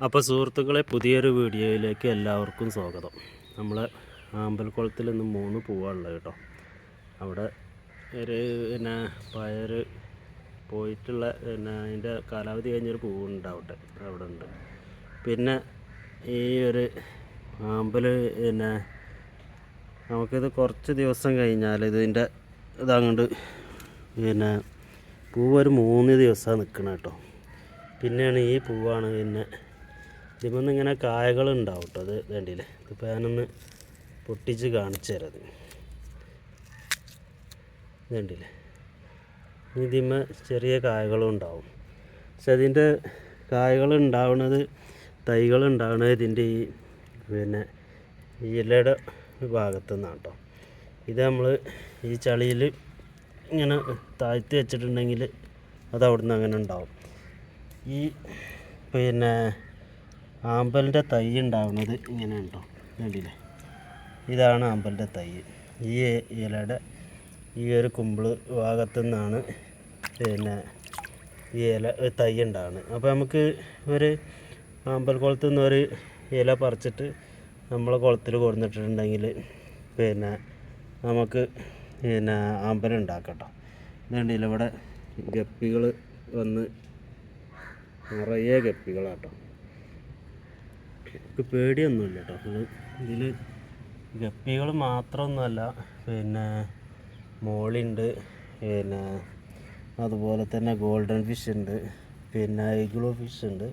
അപ്പോൾ സുഹൃത്തുക്കളെ, പുതിയൊരു വീഡിയോയിലേക്ക് എല്ലാവർക്കും സ്വാഗതം. നമ്മൾ അമ്പലക്കുളത്തിൽ നിന്ന് 3 പൂവാണുള്ളത് കേട്ടോ. അവിടെ ഒരു പയർ പോയിട്ടുള്ള അതിൻ്റെ കാലാവധി കഴിഞ്ഞൊരു പൂവുണ്ടാവട്ടെ അവിടെ ഉണ്ട്. പിന്നെ ഈ ഒരു ആമ്പൽ നമുക്കിത് കുറച്ച് ദിവസം കഴിഞ്ഞാൽ ഇതിൻ്റെ ഇതങ്ങോട്ട് പൂവ് ഒരു 3 ദിവസമാണ് നിൽക്കണം കേട്ടോ. പിന്നെയാണ് ഈ പൂവാണ് ഇതിമൊന്നും ഇങ്ങനെ കായകളുണ്ടാവും കേട്ടോ. അത് വേണ്ടിയില്ലേ, ഇതിപ്പോൾ ഞാനൊന്ന് പൊട്ടിച്ച് കാണിച്ചു തരാം. വേണ്ടിയില്ലേ, ഇതിമ ചെറിയ കായകളും ഉണ്ടാവും. പക്ഷെ അതിൻ്റെ കായകളുണ്ടാവുന്നത്, തൈകളുണ്ടാവുന്നത് ഇതിൻ്റെ ഈ ഇലയുടെ ഭാഗത്തു നിന്നാണ് കേട്ടോ. ഇത് നമ്മൾ ഈ ചളിയിൽ ഇങ്ങനെ താഴ്ത്തി വെച്ചിട്ടുണ്ടെങ്കിൽ അത് അവിടെ നിന്ന് അങ്ങനെ ഉണ്ടാവും. ഈ ആമ്പലിൻ്റെ തൈ ഉണ്ടാവുന്നത് ഇങ്ങനെ ഉണ്ടോ, വേണ്ടിയില്ലേ, ഇതാണ് ആമ്പലിൻ്റെ തൈ. ഈ ഇലയുടെ ഈ ഒരു കുമ്പിള് ഭാഗത്തു നിന്നാണ് ഈ ഇല തൈ ഉണ്ടാവുന്നത്. അപ്പോൾ നമുക്ക് ഒരു ആമ്പൽ കുളത്തു നിന്ന് ഒരു ഇല പറിച്ചിട്ട് നമ്മളെ കുളത്തിൽ കൊടുത്തിട്ടുണ്ടെങ്കിൽ നമുക്ക് ആമ്പലുണ്ടാക്കട്ടോ. വേണ്ടിയില്ല, ഇവിടെ ഗപ്പികൾ വന്ന് നിറയെ ഗപ്പികളാട്ടോ. നമുക്ക് പേടിയൊന്നുമില്ല കേട്ടോ. ഇതിൽ ഗപ്പികൾ മാത്രമൊന്നുമല്ല, മോളിയുണ്ട്, അതുപോലെ തന്നെ ഗോൾഡൻ ഫിഷ് ഉണ്ട്, ഇഗ്ലൂ ഫിഷ് ഉണ്ട്,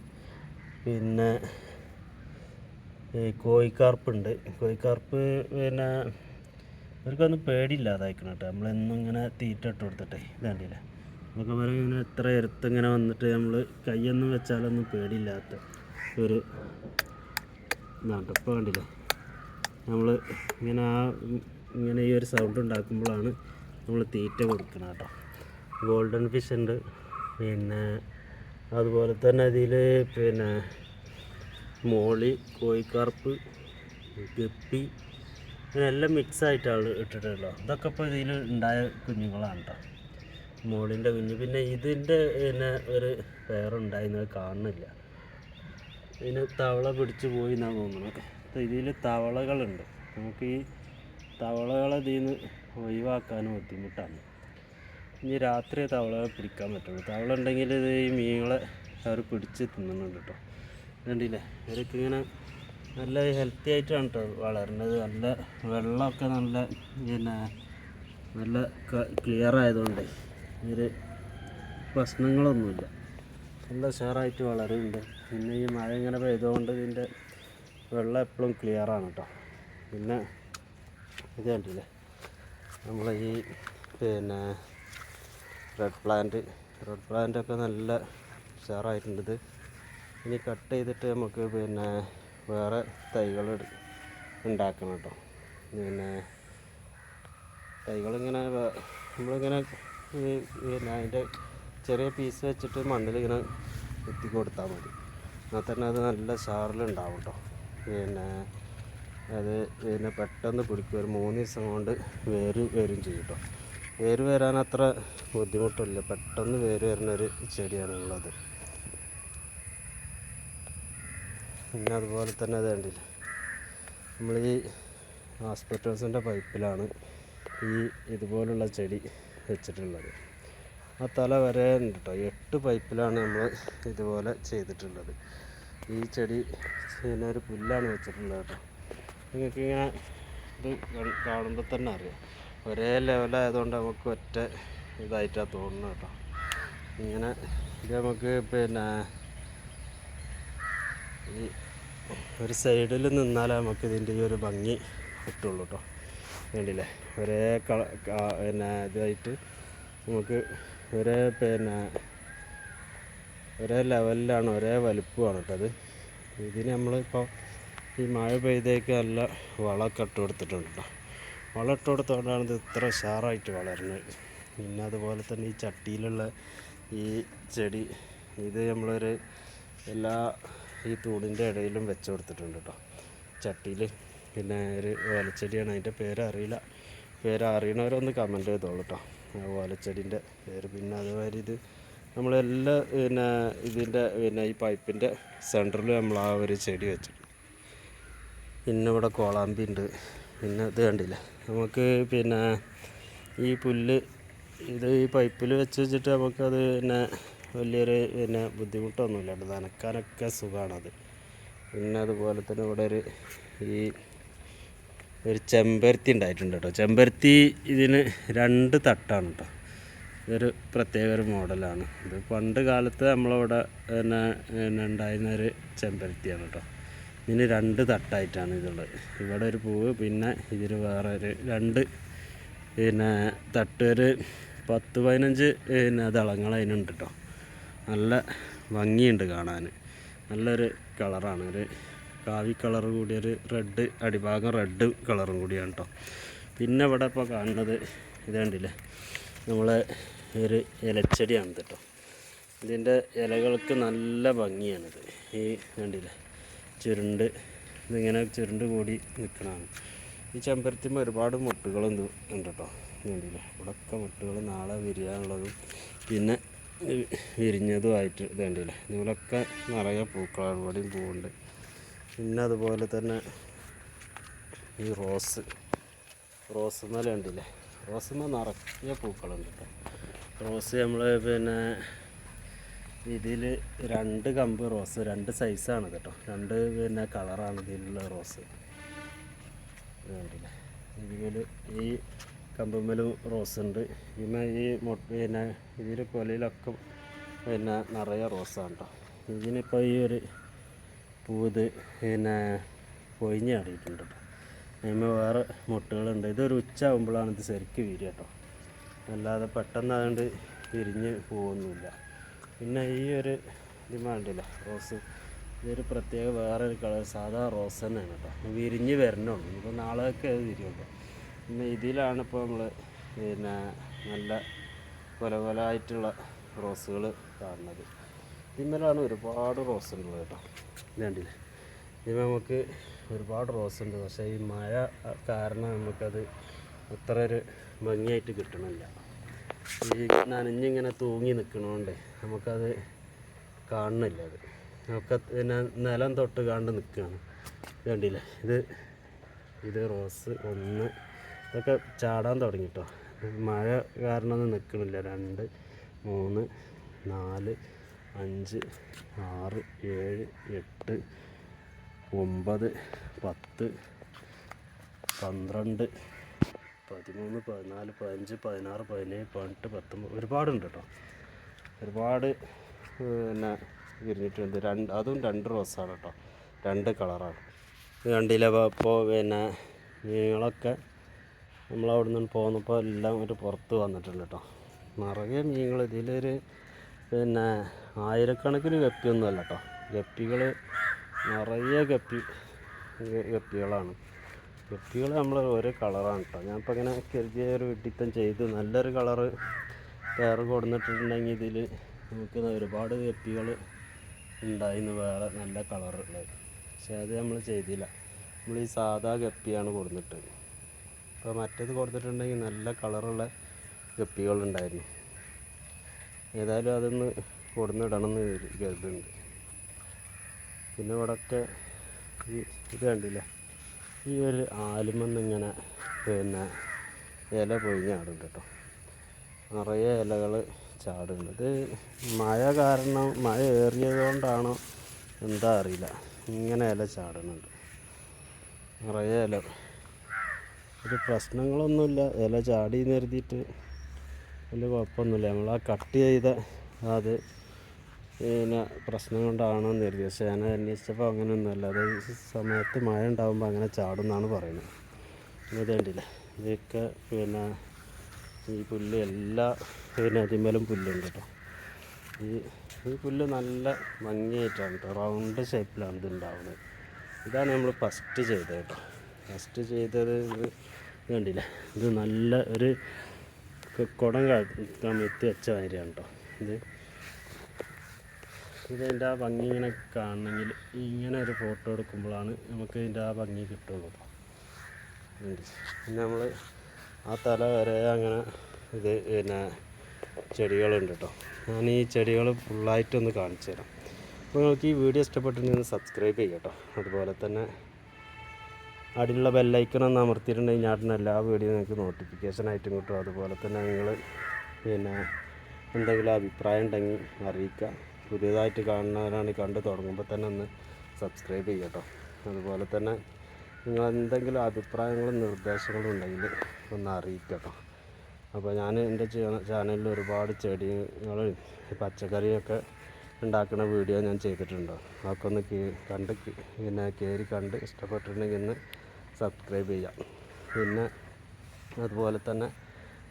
കോഴിക്കാർപ്പുണ്ട്. കോഴിക്കാർപ്പ് ഇവർക്കൊന്നും പേടിയില്ലാതായിരിക്കണം കേട്ടോ. നമ്മളെന്നും ഇങ്ങനെ തീറ്റ ഇട്ട് കൊടുത്തിട്ടേ ഇതാണ്ടില്ലേ, നമുക്ക് ഇങ്ങനെ എത്ര എരുത്തിങ്ങനെ വന്നിട്ട് നമ്മൾ കൈയൊന്നും വെച്ചാലൊന്നും പേടിയില്ലാത്ത ഒരു ഇതാണ്. ഇപ്പോൾ കണ്ടില്ലേ, നമ്മൾ ഇങ്ങനെ ഈ ഒരു സൗണ്ട് ഉണ്ടാക്കുമ്പോഴാണ് നമ്മൾ തീറ്റ കൊടുക്കണം കേട്ടോ. ഗോൾഡൻ ഫിഷ് ഉണ്ട്, അതുപോലെ തന്നെ അതിൽ മോളി, കോഴിക്കാർപ്പ്, ഗപ്പി, എല്ലാം മിക്സായിട്ടാണ് ഇട്ടിട്ടുള്ളൂ. ഇതൊക്കെ ഇപ്പോൾ ഇതിൽ ഉണ്ടായ കുഞ്ഞുങ്ങളാണ് കേട്ടോ, മോളിൻ്റെ കുഞ്ഞ്. പിന്നെ ഇതിൻ്റെ ഒരു പേരുണ്ടായിരുന്നത് കാണുന്നില്ല. ഇതിന് തവള പിടിച്ചു പോയി എന്നാണ് തോന്നുന്നത്. ഇതിൽ തവളകളുണ്ട്. നമുക്ക് ഈ തവളകളെ ഇതിൽ നിന്ന് ഒഴിവാക്കാനും ബുദ്ധിമുട്ടാണ്. ഇനി രാത്രി തവളകളെ പിടിക്കാൻ പറ്റുള്ളൂ. തവള ഉണ്ടെങ്കിൽ ഇത് ഈ മീനുകളെ അവർ പിടിച്ച് തിന്നുന്നുണ്ട് കേട്ടോ. കണ്ടില്ലേ, ഇവരൊക്കെ ഇങ്ങനെ നല്ല ഹെൽത്തി ആയിട്ടാണ് കേട്ടോ വളരുന്നത്. നല്ല വെള്ളമൊക്കെ നല്ല ക്ലിയർ ആയതുകൊണ്ട് ഇവർ പ്രശ്നങ്ങളൊന്നുമില്ല, നല്ല ഉഷാറായിട്ട് വളരുന്നുണ്ട്. പിന്നെ ഈ മഴ ഇങ്ങനെ പെയ്തുകൊണ്ട് ഇതിൻ്റെ വെള്ളം എപ്പോഴും ക്ലിയറാണ് കേട്ടോ. പിന്നെ ഇത് കണ്ടില്ലേ, നമ്മൾ ഈ റെഡ് പ്ലാന്റൊക്കെ നല്ല ഉഷാറായിട്ടുണ്ട്. ഇത് ഇനി കട്ട് ചെയ്തിട്ട് നമുക്ക് വേറെ തൈകൾ ഉണ്ടാക്കണം കേട്ടോ. തൈകളിങ്ങനെ നമ്മളിങ്ങനെ അതിൻ്റെ ചെറിയ പീസ് വെച്ചിട്ട് മണ്ണിലിങ്ങനെ കുത്തി കൊടുത്താൽ മതി. എന്നാൽ തന്നെ അത് നല്ല ഷാറിലുണ്ടാവും കേട്ടോ. അത് പെട്ടെന്ന് പിടിക്കും. ഒരു 3 ദിവസം കൊണ്ട് വേര് വരും ചെയ്യും കേട്ടോ. വേര് വരാൻ അത്ര ബുദ്ധിമുട്ടില്ല, പെട്ടെന്ന് വേര് വരുന്നൊരു ചെടിയാണുള്ളത്. പിന്നെ അതുപോലെ തന്നെ അത് കണ്ടില്ല, നമ്മൾ ഈ ഹോസ്പിറ്റൽസിൻ്റെ പൈപ്പിലാണ് ഇതുപോലുള്ള ചെടി വെച്ചിട്ടുള്ളത്. ആ തല വരെ ഉണ്ട് കേട്ടോ. 8 പൈപ്പിലാണ് നമ്മൾ ഇതുപോലെ ചെയ്തിട്ടുള്ളത്. ഈ ചെടി ഒരു പുല്ലാണ് വെച്ചിട്ടുള്ളത് കേട്ടോ. നിങ്ങൾക്കിങ്ങനെ ഇത് കാണുമ്പോൾ തന്നെ അറിയാം, ഒരേ ലെവലായതുകൊണ്ട് നമുക്ക് ഒറ്റ ഇതായിട്ടാണ് തോന്നുന്നത് കേട്ടോ. ഇങ്ങനെ ഇത് നമുക്ക് ഈ ഒരു സൈഡിൽ നിന്നാലേ നമുക്ക് ഇതിൻ്റെ ഈ ഒരു ഭംഗി കിട്ടുള്ളൂ കേട്ടോ. വേണ്ടിയില്ലേ, ഒരേ ഇതായിട്ട് നമുക്ക് ഒരേ ലെവലിലാണ്, ഒരേ വലുപ്പമാണ് കേട്ടോ. അത് ഇതിന് നമ്മളിപ്പോൾ ഈ മഴ പെയ്തേക്ക് നല്ല വളമൊക്കെ ഇട്ട് കൊടുത്തിട്ടുണ്ട് കേട്ടോ. വളം ഇട്ട് കൊടുത്തുകൊണ്ടാണ് ഇത് ഇത്ര ഉഷാറായിട്ട് വളരുന്നത്. പിന്നെ അതുപോലെ തന്നെ ഈ ചട്ടിയിലുള്ള ഈ ചെടി, ഇത് നമ്മളൊരു ഈ തൂണിൻ്റെ ഇടയിലും വെച്ച് കൊടുത്തിട്ടുണ്ട് കേട്ടോ, ചട്ടിയിൽ. പിന്നെ ഒരു ഓലച്ചെടിയാണ്, അതിൻ്റെ പേരറിയില്ല. പേരറിയണവരൊന്ന് കമൻറ്റ് ചെയ്തോളൂ കേട്ടോ, ആ ഓലച്ചെടീൻ്റെ പേര്. പിന്നെ അതുമാതിരി ഇത് നമ്മളെല്ലാ പിന്നെ ഇതിൻ്റെ പിന്നെ ഈ പൈപ്പിൻ്റെ സെൻറ്ററിൽ നമ്മൾ ആ ഒരു ചെടി വെച്ചിട്ടുണ്ട്. പിന്നെ ഇവിടെ കോളാമ്പി ഉണ്ട്. പിന്നെ ഇത് കണ്ടില്ലേ, നമുക്ക് പിന്നെ ഈ പുല്ല് ഇത് ഈ പൈപ്പിൽ വെച്ചിട്ട് നമുക്കത് പിന്നെ വലിയൊരു പിന്നെ ബുദ്ധിമുട്ടൊന്നുമില്ല, നനക്കാനൊക്കെ സുഖമാണത്. പിന്നെ അതുപോലെ തന്നെ ഇവിടെ ഒരു ചെമ്പരത്തി ഉണ്ടായിട്ടുണ്ട് കേട്ടോ. ചെമ്പരത്തി ഇതിന് 2 തട്ടാണ് കേട്ടോ. ഇതൊരു പ്രത്യേക ഒരു മോഡലാണ്. ഇത് പണ്ട് കാലത്ത് നമ്മളിവിടെ പിന്നെ ഉണ്ടായിരുന്നൊരു ചെമ്പരത്തിയാണ് കേട്ടോ. ഇതിന് 2 തട്ടായിട്ടാണ് ഇതുള്ളത്. ഇവിടെ ഒരു പൂവ്, പിന്നെ ഇതിന് വേറെ ഒരു 2 പിന്നെ തട്ട്, ഒരു 10-15 പിന്നെ ദളങ്ങൾ അതിനുണ്ട് കേട്ടോ. നല്ല ഭംഗിയുണ്ട് കാണാൻ. നല്ലൊരു കളറാണ്, ഒരു കാവി കളർ കൂടിയൊരു റെഡ്, അടിഭാഗം റെഡ് കളറും കൂടിയാണ് കേട്ടോ. പിന്നെ ഇവിടെ ഇപ്പോൾ കാണുന്നത് ഇത് കണ്ടില്ലേ, നമ്മളെ ഒരു ഇലച്ചെടിയാണ് കേട്ടോ. ഇതിൻ്റെ ഇലകൾക്ക് നല്ല ഭംഗിയാണിത്. ഈ കണ്ടില്ലേ ഇതിങ്ങനെ ചുരുണ്ട് കൂടി നിൽക്കണതാണ്. ഈ ചെമ്പരത്തിമ്മ ഒരുപാട് മുട്ടുകളും ഉണ്ട് കേട്ടോ. കണ്ടില്ലേ, ഇവിടെയൊക്കെ മുട്ടുകൾ നാളെ വിരിയാനുള്ളതും പിന്നെ വിരിഞ്ഞതുമായിട്ട് ഇത് കണ്ടില്ലേ. ഇതിലൊക്കെ നിറയെ പൂക്കളാണ്, ഇവിടെയും പൂവുണ്ട്. പിന്നെ അതുപോലെ തന്നെ ഈ റോസ് മേലെ കണ്ടില്ലേ, റോസുമ്മ നിറയെ പൂക്കളുണ്ട് കേട്ടോ. റോസ് നമ്മൾ പിന്നെ ഇതിൽ 2 കമ്പ് റോസ്, 2 സൈസാണ് കേട്ടോ. 2 പിന്നെ കളറാണ് ഇതിലുള്ള റോസ്. കണ്ടില്ലേ, ഇതിൽ ഈ കമ്പുമ്മലും റോസ് ഉണ്ട്. പിന്നെ പിന്നെ ഇതിൽ കൊലയിലൊക്കെ പിന്നെ നിറയെ റോസാണ് കേട്ടോ. ഇതിനിപ്പോൾ ഈ ഒരു പൂത് പിന്നെ പൊഴിഞ്ഞ് ആടിയിട്ടുണ്ട് കേട്ടോ. അതിന് വേറെ മുട്ടുകളുണ്ട്. ഇതൊരു ഉച്ച ആകുമ്പോഴാണ് ഇത് ശരിക്കും വിരിയ കേട്ടോ. അല്ലാതെ പെട്ടെന്ന് അതുകൊണ്ട് വിരിഞ്ഞ് പോകുന്നില്ല. പിന്നെ ഈ ഒരു ഇതിമാണ്ടില്ല റോസ്, ഇതൊരു പ്രത്യേക വേറൊരു കളർ, സാധാ റോസ് തന്നെയാണ് കേട്ടോ. വിരിഞ്ഞ് വരണുള്ളൂ, ഇപ്പോൾ നാളെയൊക്കെ അത് വിരിയുള്ളൂ. പിന്നെ ഇതിലാണ് ഇപ്പോൾ നമ്മൾ പിന്നെ നല്ല കൊലകൊലായിട്ടുള്ള റോസുകൾ കാണുന്നത്. ഇതിന്മേലാണ് ഒരുപാട് റോസ് ഉള്ളത് കേട്ടോ. ഇതുണ്ടല്ലേ, ഇതിൽ നമുക്ക് ഒരുപാട് റോസ് ഉണ്ട്. പക്ഷേ ഈ മഴ കാരണം നമുക്കത് അത്ര ഒരു ഭംഗിയായിട്ട് കിട്ടണില്ല. ഈ നനഞ്ഞിങ്ങനെ തൂങ്ങി നിൽക്കണോണ്ട് നമുക്കത് കാണുന്നില്ല. അത് നമുക്ക് പിന്നെ നിലം തൊട്ട് കണ്ട് നിൽക്കുകയാണ്. കണ്ടില്ലേ, ഇത് റോസ് 1 ഇതൊക്കെ ചാടാൻ തുടങ്ങി കേട്ടോ. മഴ കാരണം ഒന്നും നിൽക്കണില്ല. 2, 3, 4, 5, 6, 7, 8, 9, 10, 12, 13, 14, 15, 16, 17, 18, 19 ഒരുപാടുണ്ട് കേട്ടോ. ഒരുപാട് പിന്നെ വിരിഞ്ഞിട്ടുണ്ട്. അതും 2 റോസാണ് കേട്ടോ. 2 കളറാണ്. ഇത് കണ്ടില്ല. ഇപ്പോൾ പിന്നെ മീനുകളൊക്കെ നമ്മളവിടെ നിന്ന് പോന്നപ്പോൾ എല്ലാം ഒരു പുറത്ത് വന്നിട്ടുണ്ട് കേട്ടോ. നിറയെ മീനുകൾ. ഇതിലൊരു പിന്നെ 1000കണക്കിന് ഗപ്പിയൊന്നുമല്ല കേട്ടോ. ഗപ്പികൾ നിറയെ ഗപ്പികളാണ്. ഗപ്പികൾ നമ്മൾ ഓരോ കളറാണ് കേട്ടോ. ഞാനിപ്പോൾ ഇങ്ങനെ കരുതിയ ഒരു വിഡിത്തം ചെയ്ത് നല്ലൊരു കളറ് വേറെ കൊടുത്തിട്ടുണ്ടെങ്കിൽ ഇതിൽ നമുക്ക് ഒരുപാട് ഗപ്പികൾ ഉണ്ടായിരുന്നു, വേറെ നല്ല കളറുള്ളത്. പക്ഷേ അത് നമ്മൾ ചെയ്തില്ല. നമ്മൾ ഈ സാധാ ഗപ്പിയാണ് കൊടുത്തിട്ട്. അപ്പോൾ മറ്റേത് കൊടുത്തിട്ടുണ്ടെങ്കിൽ നല്ല കളറുള്ള ഗപ്പികളുണ്ടായിരുന്നു. ഏതായാലും അതൊന്ന് കൊടുന്നിടണമെന്ന് കരുതുന്നുണ്ട്. പിന്നെ ഇവിടെയൊക്കെ ഇത് കണ്ടില്ലേ, ഈ ഒരു ആലുമെന്നിങ്ങനെ പിന്നെ ഇല പൊഴിഞ്ഞാടുണ്ട് കേട്ടോ. നിറയെ ഇലകൾ ചാടുന്നത്. ഇത് മഴ കാരണം, മഴ ഏറിയത് കൊണ്ടാണോ എന്താ അറിയില്ല, ഇങ്ങനെ ഇല ചാടുന്നുണ്ട്. നിറയെ ഇല. ഒരു പ്രശ്നങ്ങളൊന്നുമില്ല, ഇല ചാടി നിർത്തിയിട്ട് വലിയ കുഴപ്പമൊന്നുമില്ല. നമ്മൾ ആ കട്ട് ചെയ്ത അത് പിന്നെ പ്രശ്നം കൊണ്ടാണെന്ന് കരുതി. പക്ഷേ ഞാൻ അന്വേഷിച്ചപ്പോൾ അങ്ങനെയൊന്നുമല്ല. അത് സമയത്ത് മഴ ഉണ്ടാകുമ്പോൾ അങ്ങനെ ചാടും എന്നാണ് പറയുന്നത്. ഇത് കണ്ടില്ലേ, ഇതൊക്കെ പിന്നെ ഈ പുല്ല് എല്ലാ പിന്നെ അതിമേലും പുല്ലുണ്ട് കേട്ടോ. ഈ പുല്ല് നല്ല ഭംഗിയായിട്ടാണ് കേട്ടോ, റൗണ്ട് ഷേപ്പിലാണ് ഇത് ഉണ്ടാവുന്നത്. ഇതാണ് നമ്മൾ ഫസ്റ്റ് ചെയ്തത് കേട്ടോ. ഫസ്റ്റ് ചെയ്തത് ഇത് കണ്ടില്ലേ, ഇത് നല്ല ഒരു കുടം കമഴ്ത്തി വെച്ച മാതിരിയാണ് കേട്ടോ. ഇതിൻ്റെ ആ ഭംഗി ഇങ്ങനെ കാണണമെങ്കിൽ ഇങ്ങനെ ഒരു ഫോട്ടോ എടുക്കുമ്പോഴാണ് നമുക്ക് ഇതിൻ്റെ ആ ഭംഗി കിട്ടുള്ളൂ. പിന്നെ നമ്മൾ ആ തല വരെ അങ്ങനെ ഇത് പിന്നെ ചെടികളുണ്ട് കേട്ടോ. ഞാൻ ഈ ചെടികൾ ഫുള്ളായിട്ടൊന്ന് കാണിച്ചു തരാം. അപ്പോൾ നിങ്ങൾക്ക് ഈ വീഡിയോ ഇഷ്ടപ്പെട്ടിട്ടുണ്ടെങ്കിൽ സബ്സ്ക്രൈബ് ചെയ്യുക കേട്ടോ. അതുപോലെ തന്നെ അടിയിലുള്ള ബെല്ലൈക്കണൊന്ന് അമർത്തിയിട്ടുണ്ടെങ്കിൽ ഞാൻ എല്ലാ വീഡിയോ നിങ്ങൾക്ക് നോട്ടിഫിക്കേഷനായിട്ടും കിട്ടും. അതുപോലെ തന്നെ നിങ്ങൾ പിന്നെ എന്തെങ്കിലും അഭിപ്രായം ഉണ്ടെങ്കിൽ അറിയിക്കുക. പുതിയതായിട്ട് കാണുന്നവരാണ് കണ്ട് തുടങ്ങുമ്പോൾ തന്നെ ഒന്ന് സബ്സ്ക്രൈബ് ചെയ്യുക കേട്ടോ. അതുപോലെ തന്നെ നിങ്ങൾ എന്തെങ്കിലും അഭിപ്രായങ്ങളും നിർദ്ദേശങ്ങളും ഉണ്ടെങ്കിൽ ഒന്ന് അറിയിക്കുക കേട്ടോ. അപ്പോൾ ഞാൻ എൻ്റെ ചാനലിൽ ഒരുപാട് ചെടികൾ പച്ചക്കറിയൊക്കെ ഉണ്ടാക്കുന്ന വീഡിയോ ഞാൻ ചെയ്തിട്ടുണ്ട്. അതൊക്കെ ഒന്ന് കയറി കണ്ട് ഇഷ്ടപ്പെട്ടിട്ടുണ്ടെങ്കിൽ ഒന്ന് സബ്സ്ക്രൈബ് ചെയ്യാം. പിന്നെ അതുപോലെ തന്നെ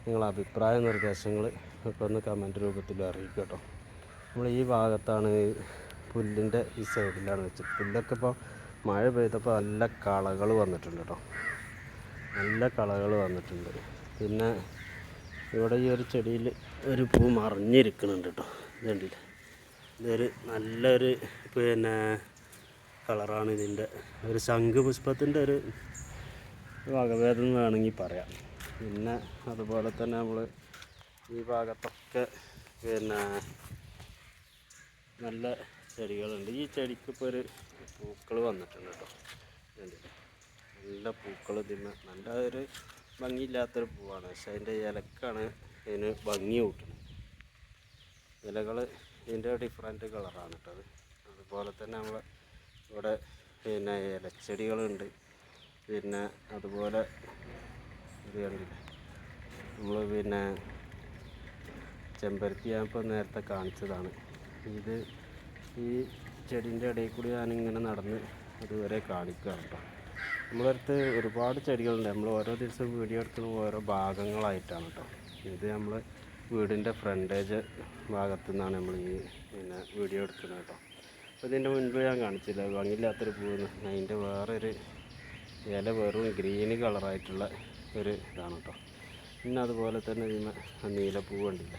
നിങ്ങൾ അഭിപ്രായ നിർദ്ദേശങ്ങൾ ഒക്കെ ഒന്ന് കമൻറ്റ് രൂപത്തിൽ അറിയിക്കുക കേട്ടോ. നമ്മൾ ഈ ഭാഗത്താണ് പുല്ലിൻ്റെ ഈ സൈഡിലാണ് വെച്ചത്. പുല്ലൊക്കെ ഇപ്പോൾ മഴ പെയ്തപ്പോൾ നല്ല കളകൾ വന്നിട്ടുണ്ട് കേട്ടോ. നല്ല കളകൾ വന്നിട്ടുണ്ട്. പിന്നെ ഇവിടെ ഈ ഒരു ചെടിയിൽ ഒരു പൂ മറിഞ്ഞിരിക്കുന്നുണ്ട് കേട്ടോ. ഇതുണ്ടല്ലേ, ഇതൊരു നല്ലൊരു പിന്നെ കളറാണ്. ഇതിൻ്റെ ഒരു ശംഖുപുഷ്പത്തിൻ്റെ ഒരു വകഭേദം എന്ന് വേണമെങ്കിൽ പറയാം. പിന്നെ അതുപോലെ തന്നെ നമ്മൾ ഈ ഭാഗത്തൊക്കെ പിന്നെ നല്ല ചെടികളുണ്ട്. ഈ ചെടിക്ക് ഇപ്പോൾ ഒരു പൂക്കൾ വന്നിട്ടുണ്ട് കേട്ടോ. നല്ല പൂക്കൾ ഇതിന് നല്ല ഒരു ഭംഗിയില്ലാത്തൊരു പൂവാണ്. പക്ഷെ അതിൻ്റെ ഇലക്കാണ് ഇതിന് ഭംഗി കൂട്ടുന്നത്. ഇലകൾ ഇതിൻ്റെ ഡിഫറെൻറ്റ് കളറാണ് കേട്ടോ. അതുപോലെ തന്നെ നമ്മൾ ഇവിടെ പിന്നെ ഇലച്ചെടികളുണ്ട്. പിന്നെ അതുപോലെ ഇത് കണ്ടില്ലേ, നമ്മൾ പിന്നെ ചെമ്പരത്തി ഞാനിപ്പോൾ നേരത്തെ കാണിച്ചതാണ്. ഇത് ഈ ചെടീൻ്റെ ഇടയിൽ കൂടി ഞാനിങ്ങനെ നടന്ന് അതുവരെ കാണിക്കുകയാണ് കേട്ടോ. നമ്മളടുത്ത് ഒരുപാട് ചെടികളുണ്ട്. നമ്മൾ ഓരോ ദിവസവും വീഡിയോ എടുക്കുന്നത് ഓരോ ഭാഗങ്ങളായിട്ടാണ് കേട്ടോ. ഇത് നമ്മൾ വീടിൻ്റെ ഫ്രണ്ടേജ് ഭാഗത്തു നിന്നാണ് നമ്മൾ ഈ പിന്നെ വീഡിയോ എടുക്കുന്നത് കേട്ടോ. അപ്പോൾ ഇതിൻ്റെ മുൻപ് ഞാൻ കാണിച്ചില്ല, ഭംഗിയില്ലാത്തൊരു പൂവ്. അതിൻ്റെ വേറൊരു ഇല വെറും ഗ്രീന് കളറായിട്ടുള്ള ഒരു ഇതാണ് കേട്ടോ. പിന്നെ അതുപോലെ തന്നെ ഇതിന് നീലപ്പൂവ് കണ്ടില്ല.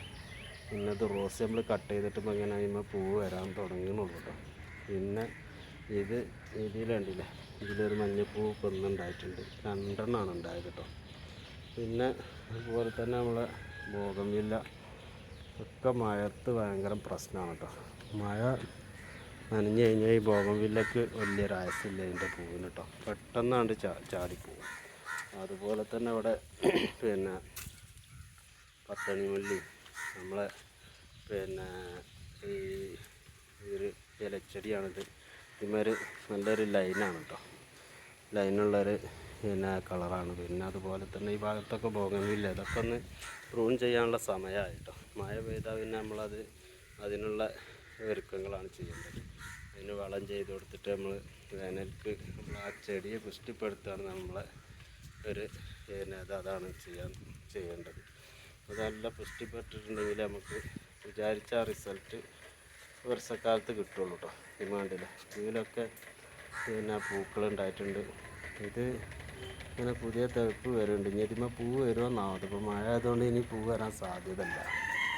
പിന്നെ ഇത് റോസ് നമ്മൾ കട്ട് ചെയ്തിട്ട് ഇങ്ങനെ അതിന്മേൽ പൂവ് വരാൻ തുടങ്ങുന്നുള്ളൂ കേട്ടോ. പിന്നെ ഇതിൽ കണ്ടില്ല, ഇതിലൊരു മഞ്ഞപ്പൂവ് കൊന്നുണ്ടായിട്ടുണ്ട്. 2 എണ്ണമാണ് ഉണ്ടായത് കേട്ടോ. പിന്നെ അതുപോലെ തന്നെ നമ്മളെ ബോഗൺവില്ല ഒക്കെ മഴത്ത് ഭയങ്കര പ്രശ്നമാണ് കേട്ടോ. മഴ നനഞ്ഞു കഴിഞ്ഞാൽ ഈ ബോഗൺവില്ലക്ക് വലിയൊരു ആയസില്ല ഇതിൻ്റെ പൂവിന് കേട്ടോ. പെട്ടെന്നാണ്ട് ചാടിപ്പോവും. അതുപോലെ തന്നെ ഇവിടെ പിന്നെ പത്തണിമുല്ലി നമ്മളെ പിന്നെ ഈ ഒരു ഇലച്ചെടിയാണിത്. ഇതൊരു നല്ലൊരു ലൈനാണ് കേട്ടോ. ലൈനുള്ളൊരു പിന്നെ കളറാണ്. പിന്നെ അതുപോലെ തന്നെ ഈ ഭാഗത്തൊക്കെ ബോഗൺവില്ല ഇതൊക്കെ ഒന്ന് പ്രൂൺ ചെയ്യാനുള്ള സമയമായി കേട്ടോ. മഴ പെയ്താൽ പിന്നെ നമ്മളത് അതിനുള്ള ഒരുക്കങ്ങളാണ് ചെയ്യേണ്ടത്. അതിന് വളം ചെയ്ത് കൊടുത്തിട്ട് നമ്മൾ വേനൽക്ക് നമ്മൾ ആ ചെടിയെ പുഷ്ടിപ്പെടുത്തുകയാണ് നമ്മളെ ഒരു പിന്നെ അതാണ് ചെയ്യേണ്ടത്. അത് നല്ല പുഷ്ടിപ്പെട്ടിട്ടുണ്ടെങ്കിൽ നമുക്ക് വിചാരിച്ച റിസൾട്ട് വർഷക്കാലത്ത് കിട്ടുള്ളൂ കേട്ടോ. ഡിമാൻഡിൽ ഇതിലൊക്കെ പിന്നെ പൂക്കളുണ്ടായിട്ടുണ്ട്. ഇത് ഇങ്ങനെ പുതിയ തെളിപ്പ് വരുന്നുണ്ട്. ഇനി ഇതിന്മേൽ പൂവ് വരുമെന്നാവും. അതിപ്പോൾ മഴ ആയതുകൊണ്ട് ഇനി പൂവ് വരാൻ സാധ്യതയില്ല.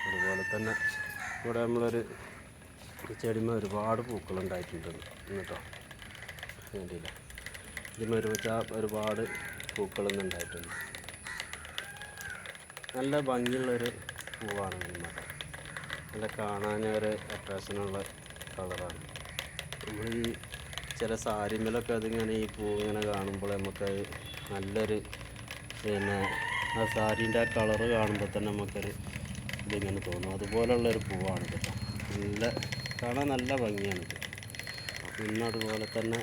അതുപോലെ തന്നെ ഇവിടെ നമ്മളൊരു ചെടിമേൽ ഒരുപാട് പൂക്കളുണ്ടായിട്ടുണ്ട് കേട്ടോ. വേണ്ടിയില്ല, ഇതിന്മേൽ ഒരുപാട് പൂക്കളൊന്നും ഉണ്ടായിട്ടുണ്ട്. നല്ല ഭംഗിയുള്ളൊരു പൂവാണ് ഇതിന്മേൽ. നല്ല കാണാനൊരു അട്രാക്ഷനുള്ള കളറാണ്. നമ്മൾ ഈ ചില സാരിമേലൊക്കെ അതിങ്ങനെ ഈ പൂ ഇങ്ങനെ കാണുമ്പോൾ നമുക്കത് നല്ലൊരു പിന്നെ ആ സാരീൻ്റെ ആ കളറ് കാണുമ്പോൾ തന്നെ നമുക്കൊരു ഇതിങ്ങനെ തോന്നും. അതുപോലുള്ളൊരു പൂവാണ് കേട്ടോ. നല്ല കാണാൻ നല്ല ഭംഗിയാണിത്. പിന്നെ അതുപോലെ തന്നെ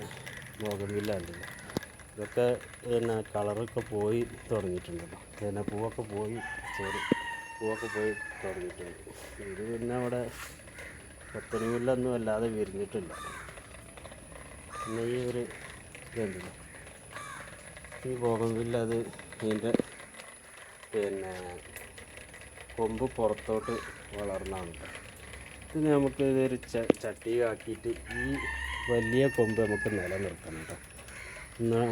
ബോഗൺവില്ല ഉണ്ടല്ലോ, ഇതൊക്കെ പിന്നെ കളറൊക്കെ പോയി തുടങ്ങിയിട്ടുണ്ടല്ലോ. പിന്നെ പൂവൊക്കെ പോയി തുടങ്ങിയിട്ടുണ്ട്. ഇത് പിന്നെ അവിടെ പത്തണിമുല്ലൊന്നും അല്ലാതെ വിരിഞ്ഞിട്ടില്ല. പിന്നെ ഈ ഒരു ഇതുണ്ടല്ലോ, ഈ ബോഗൺവില്ല അത് ഇതിൻ്റെ പിന്നെ കൊമ്പ് പുറത്തോട്ട് വളർന്നാണ് കേട്ടോ. ഇത് നമുക്ക് ഇതൊരു ചട്ടിയാക്കിയിട്ട് ഈ വലിയ കൊമ്പ് നമുക്ക് നിലനിർത്തണം കേട്ടോ.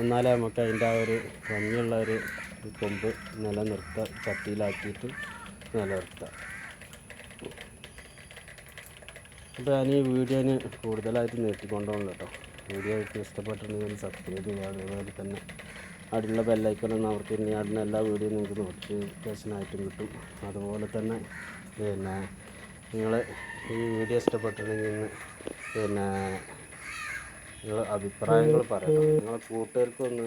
എന്നാലേ നമുക്ക് അതിൻ്റെ ആ ഒരു ഭംഗിയുള്ള ഒരു കൊമ്പ് ചട്ടിയിലാക്കിയിട്ട് നിലനിർത്താം. അപ്പോൾ ഞാൻ ഈ വീഡിയോന് കൂടുതലായിട്ട് നീട്ടിക്കൊണ്ടുപോകണം കേട്ടോ. വീഡിയോ ഇഷ്ടപ്പെട്ടിട്ടുണ്ടെങ്കിൽ സബ്സ്ക്രൈബ് ചെയ്യുക. അതുപോലെ തന്നെ അടിയുള്ള ബെല്ലൈക്കൺ ഒന്ന് അമർത്തിയിട്ടുണ്ടെങ്കിൽ അതിന് എല്ലാ വീഡിയോയും നിങ്ങൾക്ക് നോട്ടിഫിക്കേഷനായിട്ടും കിട്ടും. അതുപോലെ തന്നെ പിന്നെ നിങ്ങൾ ഈ വീഡിയോ ഇഷ്ടപ്പെട്ടിട്ടുണ്ടെങ്കിൽ പിന്നെ നിങ്ങൾ അഭിപ്രായങ്ങൾ പറയണം. നിങ്ങളെ കൂട്ടുകാർക്കൊന്ന്